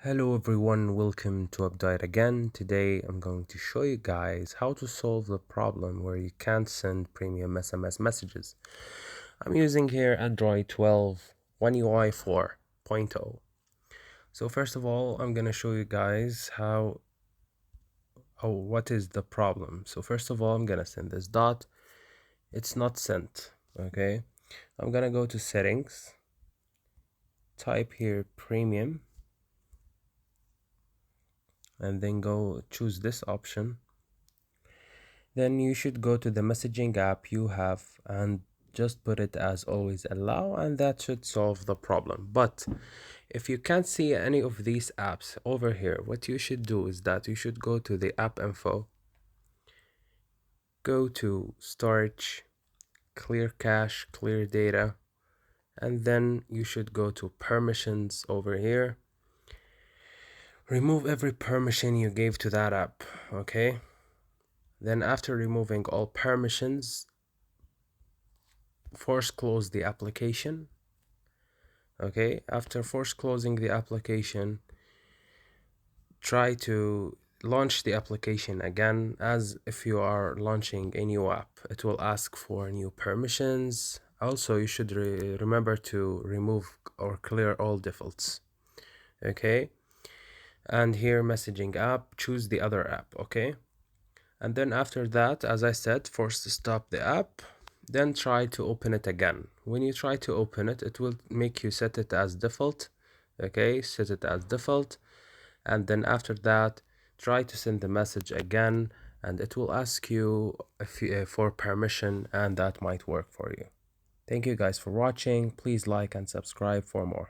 Hello everyone, welcome to Update again. Today I'm going to show you guys how to solve the problem where you can't send premium SMS messages. I'm using here Android 12 One UI 4.0. So first of all, I'm gonna show you guys what is the problem. So first of all, I'm gonna send this dot. It's not sent. Okay, I'm gonna go to settings, type here premium, and then go choose this option. Then you should go to the messaging app you have and just put it as always allow, and that should solve the problem. But if you can't see any of these apps over here, what you should do is that you should go to the app info, go to storage, clear cache, clear data, and then you should go to permissions over here. Remove every permission you gave to that app. Okay, then after removing all permissions, force close the application. Okay, after force closing the application, try to launch the application again as if you are launching a new app. It will ask for new permissions. Also, you should remember to remove or clear all defaults. Okay, and here messaging app, choose the other app. Okay, and then after that, as I said, force to stop the app, then try to open it again. When you try to open it, it will make you set it as default. Okay, set it as default, and then after that, try to send the message again, and it will ask you for permission, and that might work for you. Thank you guys for watching. Please like and subscribe for more.